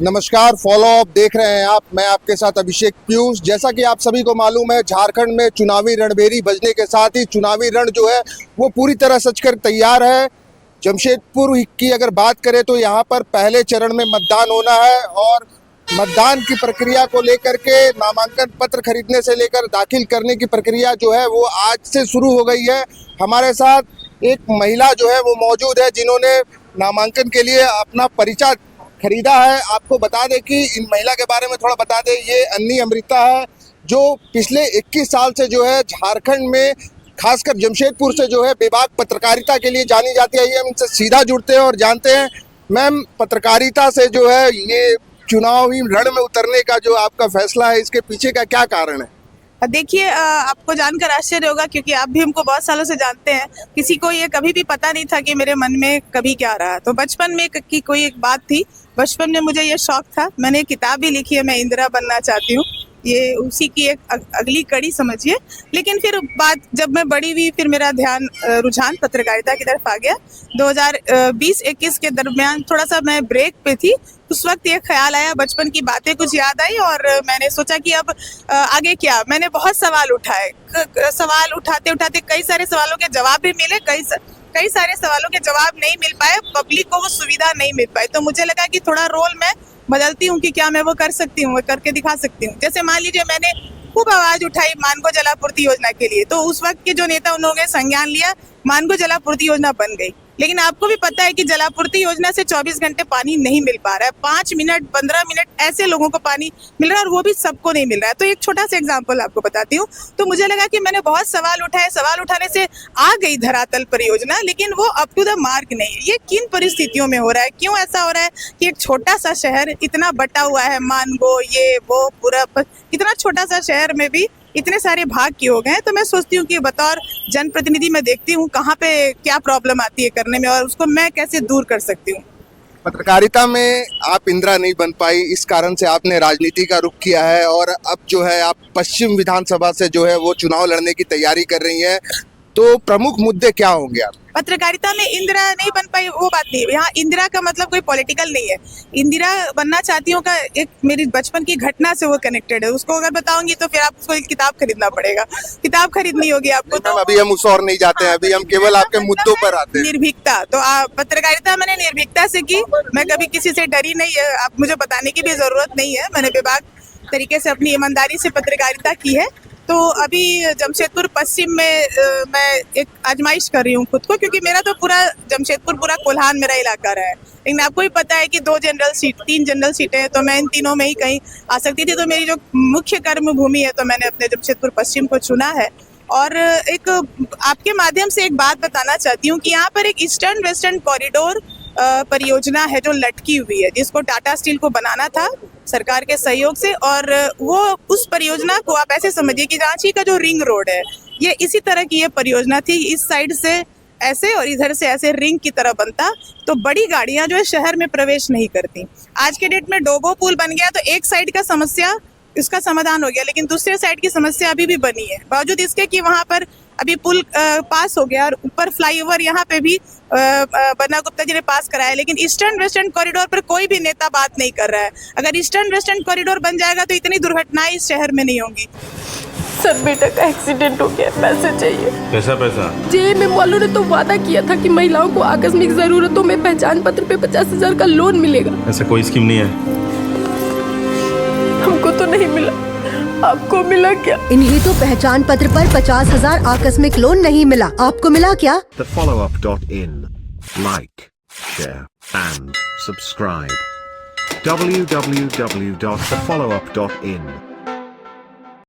नमस्कार, follow up देख रहे हैं आप। मैं आपके साथ अभिषेक पीयूष। जैसा कि आप सभी को मालूम है, झारखंड में चुनावी रणभेरी बजने के साथ ही चुनावी रण जो है वो पूरी तरह सज कर तैयार है। जमशेदपुर की अगर बात करें तो यहाँ पर पहले चरण में मतदान होना है और मतदान की प्रक्रिया को लेकर के नामांकन पत्र खरीदने से लेकर दाखिल करने की प्रक्रिया जो है वो आज से शुरू हो गई है। हमारे साथ एक महिला जो है वो मौजूद है जिन्होंने नामांकन के लिए अपना परिचय खरीदा है। आपको बता दें कि इन महिला के बारे में थोड़ा बता दें, ये अन्नी अमृता है जो पिछले 21 साल से जो है झारखंड में खासकर जमशेदपुर से जो है बेबाक पत्रकारिता के लिए जानी जाती है। ये हम इनसे सीधा जुड़ते हैं और जानते हैं, मैम, पत्रकारिता से जो है ये चुनावी रण में उतरने का जो आपका फैसला है, इसके पीछे का क्या कारण है? देखिए, आपको जानकर आश्चर्य होगा क्योंकि आप भी हमको बहुत सालों से जानते हैं। किसी को ये कभी भी पता नहीं था कि मेरे मन में कभी क्या रहा। तो बचपन में की कोई एक बात थी। बचपन में मुझे ये शौक था। मैंने एक किताब भी लिखी है, मैं इंदिरा बनना चाहती हूँ। ये उसी की एक अगली कड़ी समझिए। लेकिन फिर बात जब मैं बड़ी हुई, फिर मेरा रुझान पत्रकारिता की तरफ आ गया। 2020-21 के दरमियान थोड़ा सा मैं ब्रेक पे थी। उस वक्त ये ख्याल आया, बचपन की बातें कुछ याद आई और मैंने सोचा कि अब आगे क्या। मैंने बहुत सवाल उठाए। सवाल उठाते उठाते कई सारे सवालों के जवाब भी मिले, कई सारे सवालों के जवाब नहीं मिल पाए, पब्लिक को वो सुविधा नहीं मिल पाई। तो मुझे लगा कि थोड़ा रोल मैं बदलती हूँ कि क्या मैं वो कर सकती हूँ, करके दिखा सकती हूँ। जैसे मान लीजिए, मैंने खूब आवाज उठाई मानगो जलापूर्ति योजना के लिए, तो उस वक्त के जो नेता उन्होंने संज्ञान लिया, मानगो जलापूर्ति योजना बन गई। लेकिन आपको भी पता है कि जलापूर्ति योजना से 24 घंटे पानी नहीं मिल पा रहा है। 5 मिनट 15 मिनट ऐसे लोगों को पानी मिल रहा है और वो भी सबको नहीं मिल रहा है। तो एक छोटा सा एग्जांपल आपको बताती हूँ। तो मुझे लगा कि मैंने बहुत सवाल उठाए, सवाल उठाने से आ गई धरातल परियोजना, लेकिन वो अप टू द मार्क नहीं है। ये किन परिस्थितियों में हो रहा है, क्यों ऐसा हो रहा है कि एक छोटा सा शहर इतना बटा हुआ है, मानगो ये वो पूरा, इतना छोटा सा शहर में भी इतने सारे भाग किए हो गए। तो मैं सोचती हूँ कि बतौर जनप्रतिनिधि मैं देखती हूँ कहाँ पे क्या प्रॉब्लम आती है करने में और उसको मैं कैसे दूर कर सकती हूँ। पत्रकारिता में आप इंदिरा नहीं बन पाई, इस कारण से आपने राजनीति का रुख किया है और अब जो है आप पश्चिम विधानसभा से जो है वो चुनाव लड़ने की तैयारी कर रही हैं। तो प्रमुख मुद्दे क्या होंगे आप? पत्रकारिता में इंदिरा नहीं बन पाई वो बात नहीं है। यहाँ इंदिरा का मतलब कोई पॉलिटिकल नहीं है। इंदिरा बनना चाहती हूँ का एक मेरी बचपन की घटना से वो कनेक्टेड है। उसको अगर बताऊंगी तो फिर आपको एक किताब खरीदना पड़ेगा, किताब खरीदनी होगी आपको। तो अभी हम उस और नहीं जाते हैं, अभी हम केवल आपके मुद्दों पर आते हैं। निर्भीकता, तो पत्रकारिता मैंने निर्भीकता से की। मैं कभी किसी से डरी नहीं है, आप मुझे बताने की भी जरूरत नहीं है। मैंने बेबाक तरीके से अपनी ईमानदारी से पत्रकारिता की है। तो अभी जमशेदपुर पश्चिम में मैं एक आजमाइश कर रही हूँ खुद को, क्योंकि मेरा तो पूरा जमशेदपुर, पूरा कोल्हान मेरा इलाका रहा है। लेकिन आपको भी पता है कि 3 जनरल सीटें हैं, तो मैं इन तीनों में ही कहीं आ सकती थी। तो मेरी जो मुख्य कर्म भूमि है, तो मैंने अपने जमशेदपुर पश्चिम को चुना है। और एक आपके माध्यम से एक बात बताना चाहती हूँ कि यहाँ पर एक ईस्टर्न वेस्टर्न कॉरिडोर परियोजना है जो लटकी हुई है, जिसको टाटा स्टील को बनाना था सरकार के सहयोग से। और वो उस परियोजना को आप ऐसे समझिए कि रांची का जो रिंग रोड है, ये इसी तरह की ये परियोजना थी। इस साइड से ऐसे और इधर से ऐसे रिंग की तरह बनता, तो बड़ी गाड़ियां जो है शहर में प्रवेश नहीं करती। आज के डेट में डोबो पुल बन गया, तो एक साइड का समस्या इसका समाधान हो गया, लेकिन दूसरे साइड की समस्या अभी भी बनी है। बावजूद इसके कि वहां पर अभी पुल पास हो गया और ऊपर फ्लाईओवर यहाँ पे भी बन्ना गुप्ता जी ने पास कराया, लेकिन ईस्टर्न वेस्टर्न कॉरिडोर पर कोई भी नेता बात नहीं कर रहा है। अगर ईस्टर्न वेस्टर्न कॉरिडोर बन जाएगा तो इतनी दुर्घटनाएं इस शहर में नहीं होंगी। सर, बेटा का एक्सीडेंट हो गया, पैसे चाहिए। पैसा जेएमएम वालों ने तो वादा किया था कि महिलाओं को आकस्मिक जरूरतों में पहचान पत्र पे 50,000 का लोन मिलेगा। ऐसा कोई स्कीम नहीं है। हमको तो नहीं मिला, आपको मिला क्या? इन्हीं तो पहचान पत्र पर 50,000 आकस्मिक लोन नहीं मिला, आपको मिला क्या? thefollowup.in. Like, share and subscribe. www.thefollowup.in